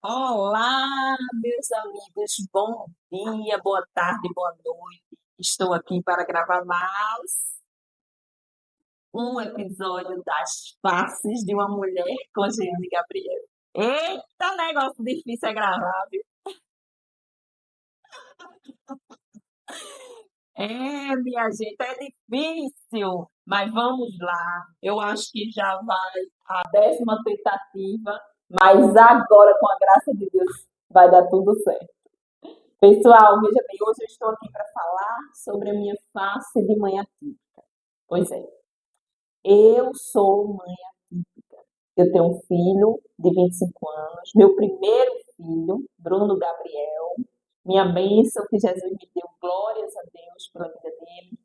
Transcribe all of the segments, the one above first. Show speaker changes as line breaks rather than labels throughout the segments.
Olá, meus amigos, bom dia, boa tarde, boa noite. Estou aqui para gravar mais um episódio das Faces de uma Mulher com Jeane Gabriel. Eita, negócio difícil é gravar, viu? Minha gente, é difícil, mas vamos lá. Eu acho que já vai a 10ª tentativa, mas agora, com a graça de Deus, vai dar tudo certo. Pessoal, veja bem, hoje eu estou aqui para falar sobre a minha face de mãe atípica. Pois é, eu sou mãe atípica. Eu tenho um filho de 25 anos, meu primeiro filho, Bruno Gabriel. Minha bênção que Jesus me deu, glórias a Deus pela vida dele.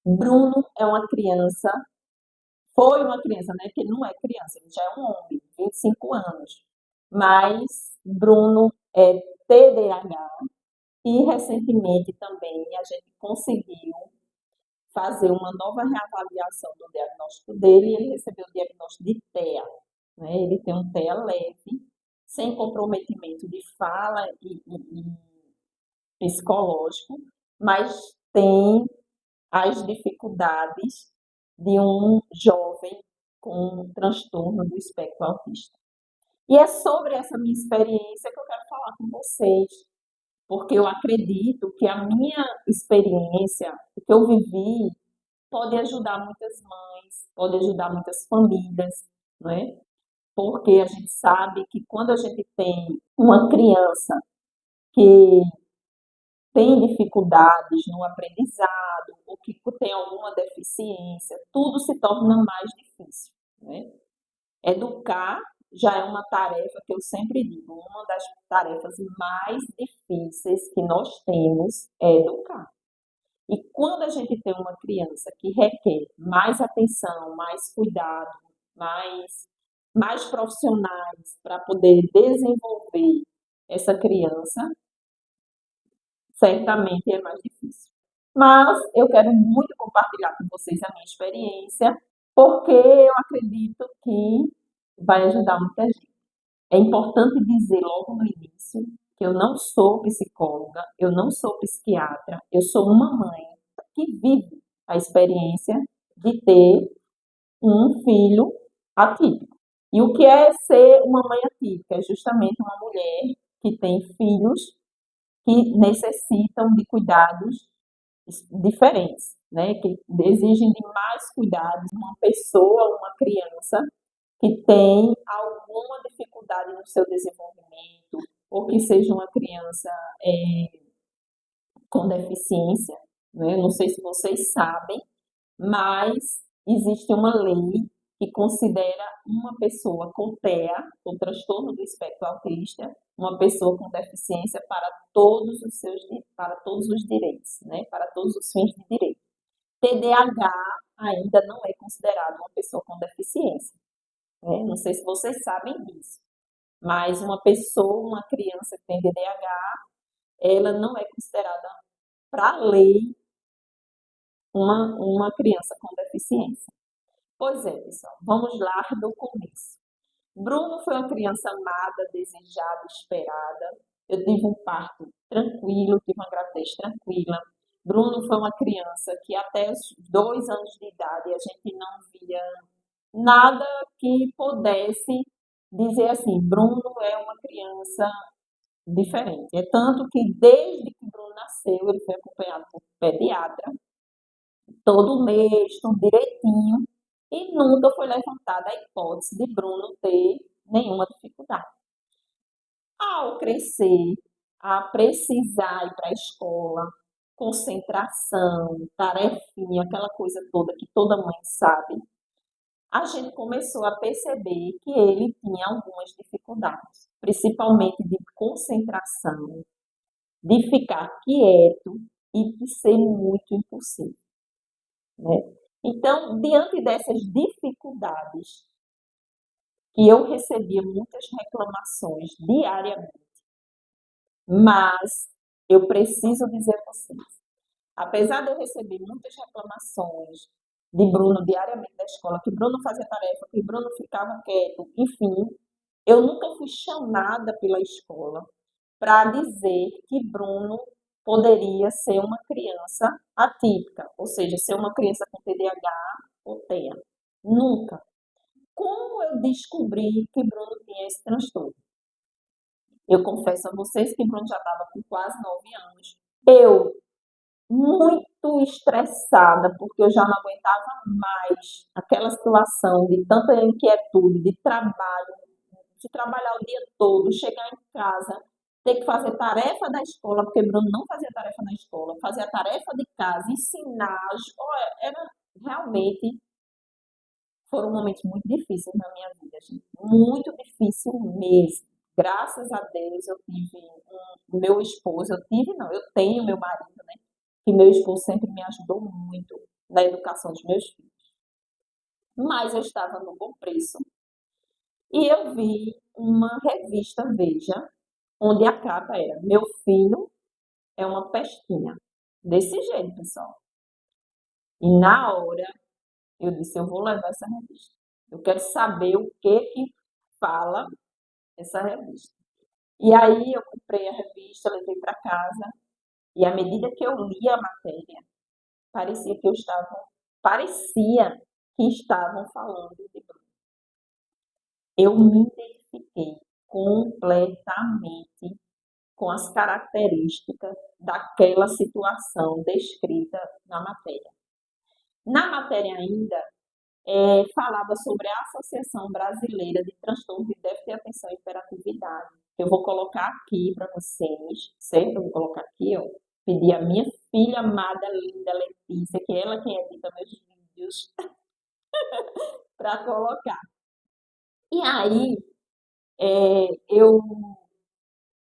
Bruno é uma criança, foi uma criança, né? Que não é criança, ele já é um homem, 25 anos. Mas Bruno é TDAH. E recentemente também a gente conseguiu fazer uma nova reavaliação do diagnóstico dele e ele recebeu o diagnóstico de TEA. Né? Ele tem um TEA leve, sem comprometimento de fala e psicológico, mas tem as dificuldades de um jovem com um transtorno do espectro autista. E é sobre essa minha experiência que eu quero falar com vocês, porque eu acredito que a minha experiência, o que eu vivi, pode ajudar muitas mães, pode ajudar muitas famílias, não é? Porque a gente sabe que quando a gente tem uma criança que tem dificuldades no aprendizado ou que tem alguma deficiência, tudo se torna mais difícil, né? Educar já é uma tarefa que eu sempre digo, uma das tarefas mais difíceis que nós temos é educar. E quando a gente tem uma criança que requer mais atenção, mais cuidado, mais profissionais para poder desenvolver essa criança, certamente é mais difícil. Mas eu quero muito compartilhar com vocês a minha experiência, porque eu acredito que vai ajudar muita gente. É importante dizer logo no início que eu não sou psicóloga, eu não sou psiquiatra, eu sou uma mãe que vive a experiência de ter um filho atípico. E o que é ser uma mãe atípica? É justamente uma mulher que tem filhos que necessitam de cuidados diferentes, né? Que exigem de mais cuidados. Uma pessoa, uma criança que tem alguma dificuldade no seu desenvolvimento, ou que seja uma criança com deficiência, né? Não sei se vocês sabem, mas existe uma lei que considera uma pessoa com TEA, com transtorno do espectro autista, uma pessoa com deficiência para todos os direitos, né? Para todos os fins de direito. TDAH ainda não é considerado uma pessoa com deficiência, né? Não sei se vocês sabem disso, mas uma pessoa, uma criança que tem TDAH, ela não é considerada, para a lei, uma criança com deficiência. Pois é, pessoal, vamos lá do começo. Bruno foi uma criança amada, desejada, esperada. Eu tive um parto tranquilo, tive uma gravidez tranquila. Bruno foi uma criança que até os 2 anos de idade a gente não via nada que pudesse dizer assim, Bruno é uma criança diferente. É tanto que desde que Bruno nasceu, ele foi acompanhado por pediatra, todo mês, tudo direitinho, e nunca foi levantada a hipótese de Bruno ter nenhuma dificuldade. Ao crescer, a precisar ir para a escola, concentração, tarefinha, aquela coisa toda que toda mãe sabe, a gente começou a perceber que ele tinha algumas dificuldades, principalmente de concentração, de ficar quieto e de ser muito impulsivo, né? Então, diante dessas dificuldades, que eu recebia muitas reclamações diariamente, mas eu preciso dizer a vocês, apesar de eu receber muitas reclamações de Bruno diariamente da escola, que Bruno fazia tarefa, que Bruno ficava quieto, enfim, Eu nunca fui chamada pela escola para dizer que Bruno poderia ser uma criança atípica, ou seja, ser uma criança com TDAH ou TEA. Nunca. Como eu descobri que Bruno tinha esse transtorno? Eu confesso a vocês que Bruno já estava com quase 9 anos. Eu, muito estressada, porque eu já não aguentava mais aquela situação de tanta inquietude, de trabalhar o dia todo, chegar em casa, ter que fazer tarefa da escola, porque Bruno não fazia tarefa na escola, fazia tarefa de casa, ensinar. Olha, era realmente, foram momentos muito difíceis na minha vida, gente. Muito difícil mesmo. Graças a Deus eu tive meu esposo, eu tive não, eu tenho meu marido, né? Que meu esposo sempre me ajudou muito na educação dos meus filhos. Mas eu estava no Bom Preço e eu vi uma revista Veja, onde a capa era Meu filho é uma pestinha. Desse jeito, pessoal. E na hora eu disse, eu vou levar essa revista. Eu quero saber o que fala essa revista. E aí eu comprei a revista, levei para casa, e à medida que eu lia a matéria, parecia que parecia que estavam falando de Bruno. Eu me identifiquei completamente com as características daquela situação descrita na matéria. Na matéria ainda, falava sobre a Associação Brasileira de Transtornos de Déficit de Atenção e Hiperatividade. Eu vou colocar aqui para vocês, certo? Eu vou colocar aqui, ó. Pedir a minha filha amada, linda Letícia, que é ela quem edita meus vídeos, para colocar. E aí, eu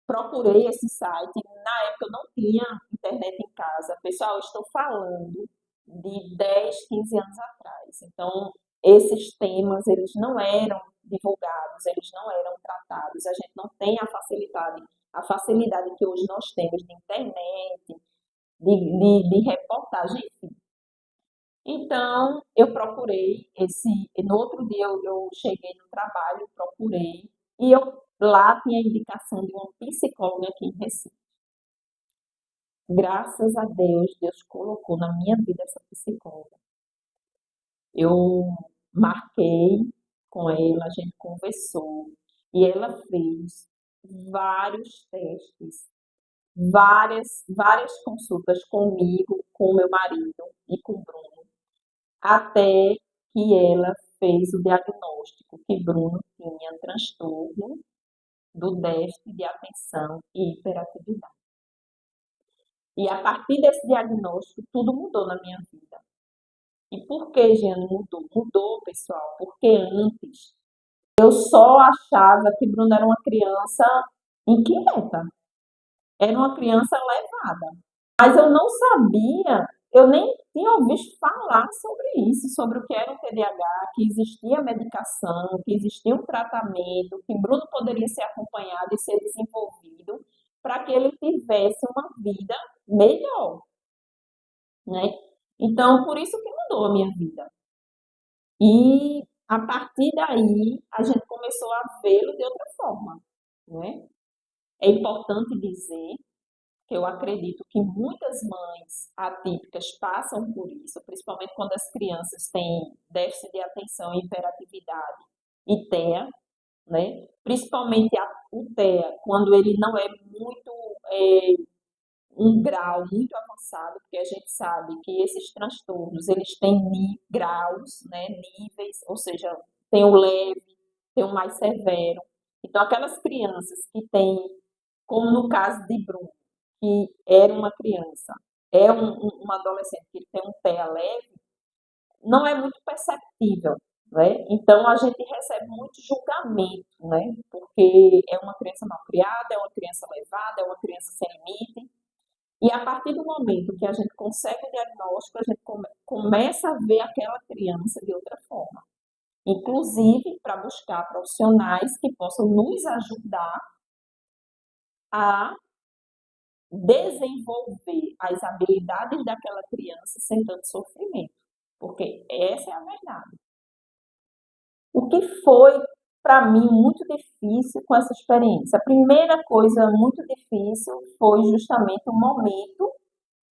procurei esse site. Na época eu não tinha internet em casa. Pessoal, eu estou falando de 10, 15 anos atrás. Então, esses temas, eles não eram divulgados, eles não eram tratados. A gente não tem a facilidade que hoje nós temos de internet, de reportagem, enfim. Então, eu procurei no outro dia eu cheguei no trabalho, procurei, e lá tinha a indicação de uma psicóloga aqui em Recife. Graças a Deus, Deus colocou na minha vida essa psicóloga. Eu marquei com ela, a gente conversou, e ela fez vários testes, várias consultas comigo, com meu marido e com o Bruno, até que ela fez o diagnóstico que Bruno tinha transtorno do déficit de atenção e hiperatividade. E a partir desse diagnóstico, tudo mudou na minha vida. E por que, Jeane, mudou? Mudou, pessoal, porque antes eu só achava que Bruno era uma criança inquieta, era uma criança levada. Mas eu não sabia, eu nem tinha ouvido falar sobre isso, sobre o que era o TDAH, que existia medicação, que existia um tratamento, que Bruno poderia ser acompanhado e ser desenvolvido para que ele tivesse uma vida melhor, né? Então, por isso que mudou a minha vida. E a partir daí, a gente começou a vê-lo de outra forma, né? É importante dizer que eu acredito que muitas mães atípicas passam por isso, principalmente quando as crianças têm déficit de atenção e hiperatividade e TEA, né? Principalmente o TEA, quando ele não é muito um grau muito avançado, porque a gente sabe que esses transtornos, eles têm graus, né, níveis, ou seja, tem o leve, tem o mais severo. Então, aquelas crianças que têm, como no caso de Bruno, que era uma criança, um adolescente que tem um TEA leve, não é muito perceptível, né? Então, a gente recebe muito julgamento, né? Porque é uma criança mal criada, é uma criança levada, é uma criança sem limite. E a partir do momento que a gente consegue o diagnóstico, a gente começa a ver aquela criança de outra forma. Inclusive para buscar profissionais que possam nos ajudar a desenvolver as habilidades daquela criança sem tanto sofrimento. Porque essa é a verdade. O que foi para mim, muito difícil com essa experiência. A primeira coisa muito difícil foi justamente o momento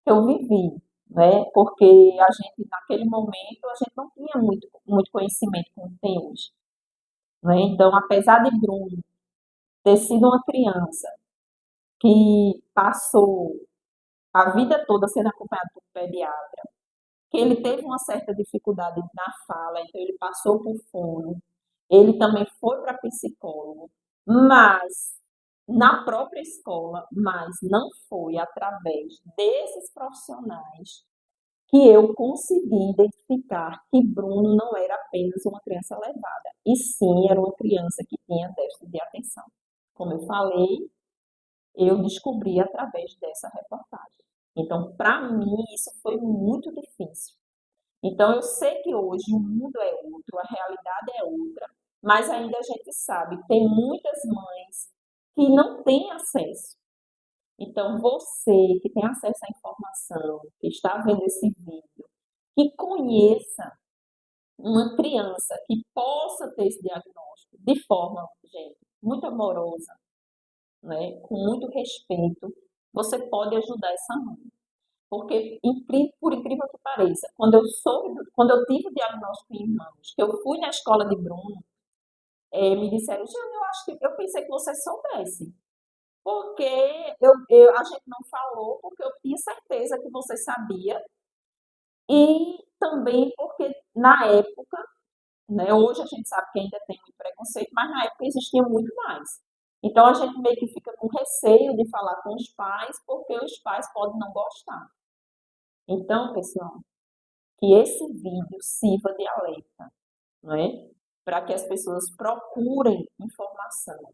que eu vivi, né? Porque a gente, naquele momento, a gente não tinha muito conhecimento como tem hoje, né? Então, apesar de Bruno ter sido uma criança que passou a vida toda sendo acompanhado por pediatra, que ele teve uma certa dificuldade na fala, então ele passou por fono, ele também foi para psicólogo, mas na própria escola, mas não foi através desses profissionais que eu consegui identificar que Bruno não era apenas uma criança levada, e sim era uma criança que tinha déficit de atenção. Como eu falei, eu descobri através dessa reportagem. Então, para mim, isso foi muito difícil. Então, eu sei que hoje o mundo é outro, a realidade é outra, mas ainda a gente sabe, tem muitas mães que não têm acesso. Então, você que tem acesso à informação, que está vendo esse vídeo, que conheça uma criança que possa ter esse diagnóstico de forma, gente, muito amorosa, né, com muito respeito, você pode ajudar essa mãe. Porque, por incrível que pareça, quando eu tive o diagnóstico em mãos, que eu fui na escola de Bruno, me disseram, Jane, eu pensei que você soubesse. Porque a gente não falou, porque eu tinha certeza que você sabia. E também porque na época, né, hoje a gente sabe que ainda tem muito preconceito, mas na época existia muito mais. Então a gente meio que fica com receio de falar com os pais, porque os pais podem não gostar. Então, pessoal, que esse vídeo sirva de alerta, não é? Para que as pessoas procurem informação,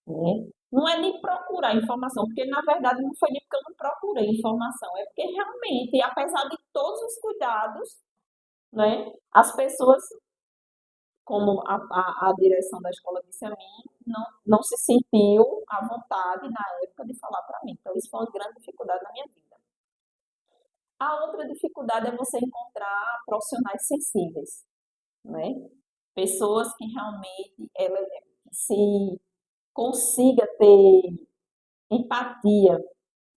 né? Não é nem procurar informação, porque na verdade não foi nem porque eu não procurei informação, é porque realmente, apesar de todos os cuidados, né, as pessoas, como a direção da escola disse a mim, não se sentiu à vontade na época de falar para mim. Então, isso foi uma grande dificuldade na minha vida. A outra dificuldade é você encontrar profissionais sensíveis, né? Pessoas que realmente se consiga ter empatia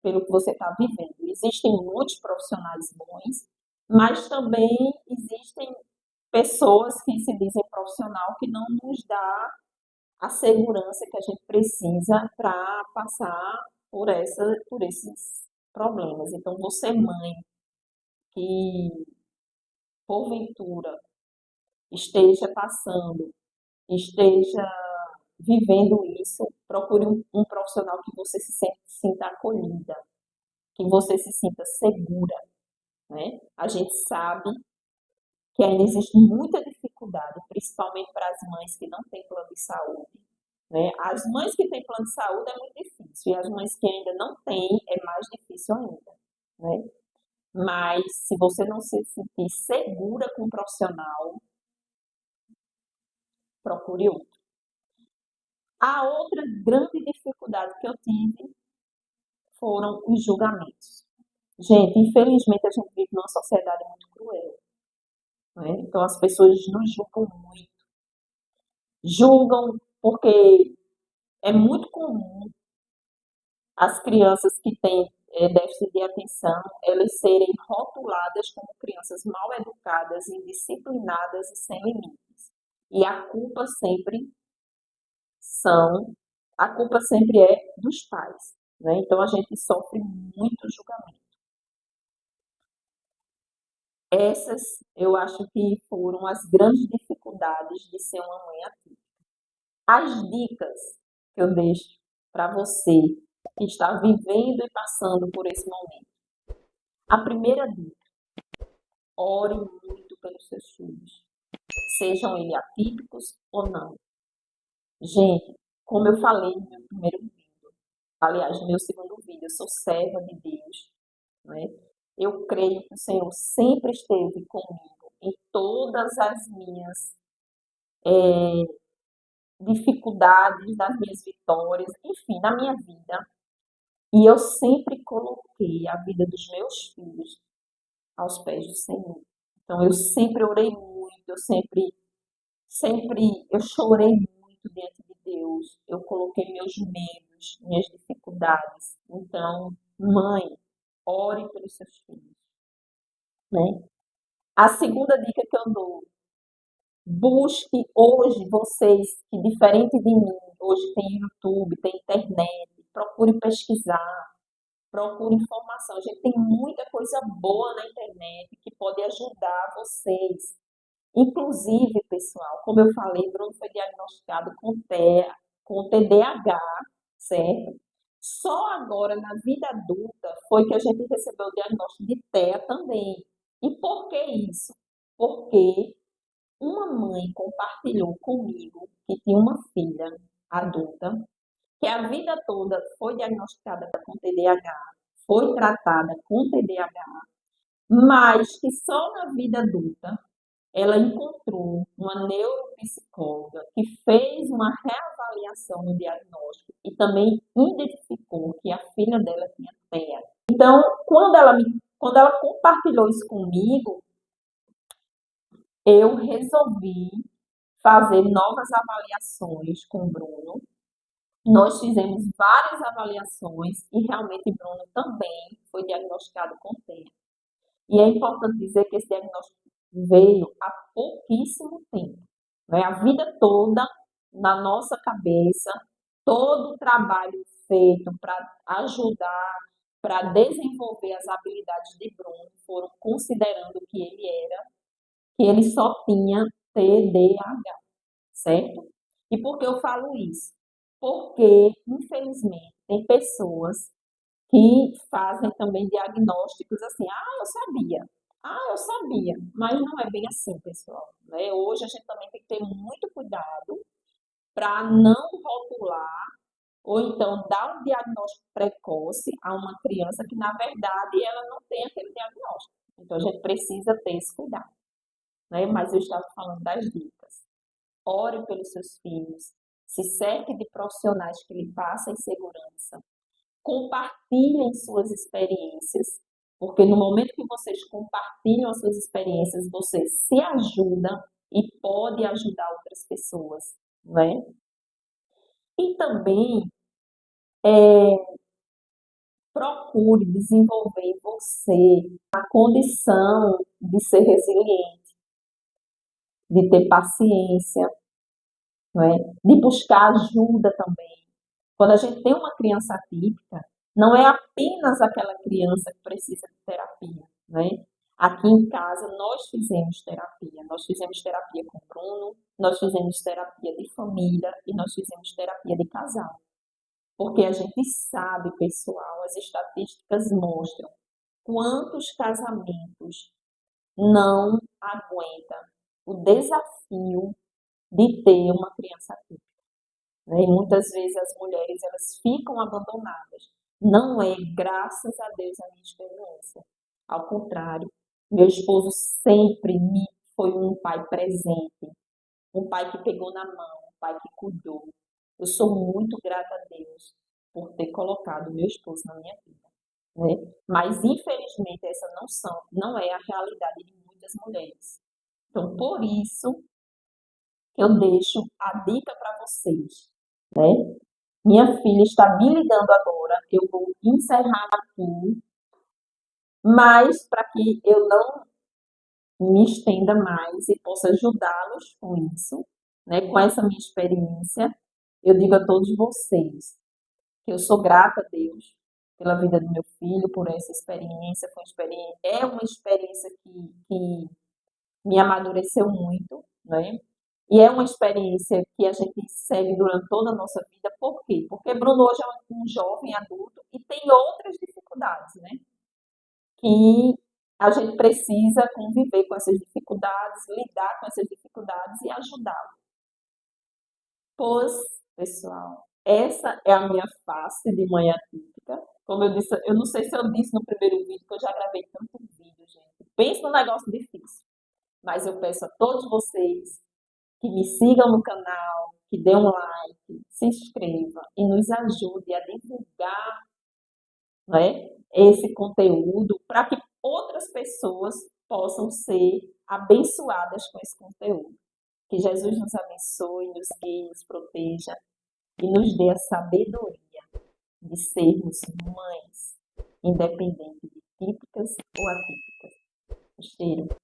pelo que você está vivendo. Existem muitos profissionais bons, mas também existem pessoas que se dizem profissional que não nos dá a segurança que a gente precisa para passar por esses problemas. Então, você, mãe, que porventura esteja passando, esteja vivendo isso, procure um profissional que você sinta acolhida, que você se sinta segura, né? A gente sabe que ainda existe muita dificuldade, principalmente para as mães que não têm plano de saúde, né? As mães que têm plano de saúde é muito difícil, e as mães que ainda não têm é mais difícil ainda, né? Mas se você não se sentir segura com o profissional, procure outro. A outra grande dificuldade que eu tive foram os julgamentos. Gente, infelizmente a gente vive numa sociedade muito cruel, né? Então as pessoas nos julgam muito. Julgam porque é muito comum as crianças que têm déficit de atenção, elas serem rotuladas como crianças mal educadas, indisciplinadas e sem limites. E são, a culpa sempre é dos pais, né? Então a gente sofre muito julgamento. Essas eu acho que foram as grandes dificuldades de ser uma mãe atípica. As dicas que eu deixo para você que está vivendo e passando por esse momento. A primeira dica: ore muito pelos seus filhos, sejam eles atípicos ou não. Gente, como eu falei no meu primeiro vídeo, aliás, no meu segundo vídeo, eu sou serva de Deus, né? Eu creio que o Senhor sempre esteve comigo em todas as minhas dificuldades, nas minhas vitórias, enfim, na minha vida. E eu sempre coloquei a vida dos meus filhos aos pés do Senhor. Então, eu sempre orei muito, eu sempre Sempre eu chorei muito diante de Deus. Eu coloquei meus medos, minhas dificuldades. Então, mãe, ore pelos seus filhos, né? A segunda dica que eu dou: busque hoje vocês que diferente de mim, hoje tem YouTube, tem internet, procure pesquisar, procure informação. A gente tem muita coisa boa na internet que pode ajudar vocês. Inclusive, pessoal, como eu falei, Bruno foi diagnosticado com TDAH, certo? Só agora, na vida adulta, foi que a gente recebeu o diagnóstico de TEA também. E por que isso? Porque uma mãe compartilhou comigo que tinha uma filha adulta, que a vida toda foi diagnosticada com TDAH, foi tratada com TDAH, mas que só na vida adulta ela encontrou uma neuropsicóloga que fez uma reavaliação no diagnóstico e também identificou que a filha dela tinha TEA. Então, quando ela compartilhou isso comigo, eu resolvi fazer novas avaliações com o Bruno. Nós fizemos várias avaliações e realmente Bruno também foi diagnosticado com TEA. E é importante dizer que esse diagnóstico veio há pouquíssimo tempo, né? A vida toda na nossa cabeça, todo o trabalho feito para ajudar, para desenvolver as habilidades de Bruno, foram considerando que ele só tinha TDAH, certo? E por que eu falo isso? Porque, infelizmente, tem pessoas que fazem também diagnósticos assim, eu sabia, mas não é bem assim, pessoal, né? Hoje a gente também tem que ter muito cuidado para não rotular ou então dar um diagnóstico precoce a uma criança que, na verdade, ela não tem aquele diagnóstico. Então, a gente precisa ter esse cuidado, né? Mas eu estava falando das dicas. Ore pelos seus filhos, se cerque de profissionais que lhe passem segurança, compartilhem suas experiências, porque no momento que vocês compartilham as suas experiências, você se ajuda e pode ajudar outras pessoas, né? E também procure desenvolver em você a condição de ser resiliente, de ter paciência, não é? De buscar ajuda também. Quando a gente tem uma criança atípica, não é apenas aquela criança que precisa de terapia, né? Aqui em casa nós fizemos terapia com o Bruno, nós fizemos terapia de família e nós fizemos terapia de casal. Porque a gente sabe, pessoal, as estatísticas mostram quantos casamentos não aguentam o desafio de ter uma criança atípica, né? E muitas vezes as mulheres elas ficam abandonadas. Não é, graças a Deus, a minha experiência. Ao contrário, meu esposo sempre me foi um pai presente, um pai que pegou na mão, um pai que cuidou. Eu sou muito grata a Deus por ter colocado meu esposo na minha vida, né? Mas infelizmente essa não é a realidade de muitas mulheres. Então, por isso eu deixo a dica para vocês, né? Minha filha está me ligando agora, eu vou encerrar aqui, mas para que eu não me estenda mais e possa ajudá-los com isso, né, com essa minha experiência, eu digo a todos vocês que eu sou grata a Deus pela vida do meu filho, por essa experiência, é uma experiência que me amadureceu muito, né? E é uma experiência que a gente segue durante toda a nossa vida. Por quê? Porque Bruno hoje é um jovem adulto e tem outras dificuldades, né? Que a gente precisa conviver com essas dificuldades, lidar com essas dificuldades e ajudá-lo. Pois, pessoal, essa é a minha face de mãe atípica. Como eu disse, eu não sei se eu disse no primeiro vídeo, que eu já gravei tanto vídeo, gente. Pensa num negócio difícil. Mas eu peço a todos vocês que me sigam no canal, que dê um like, se inscreva e nos ajude a divulgar, né, esse conteúdo para que outras pessoas possam ser abençoadas com esse conteúdo. Que Jesus nos abençoe, nos guie, nos proteja e nos dê a sabedoria de sermos mães, independente de típicas ou atípicas. Um cheiro.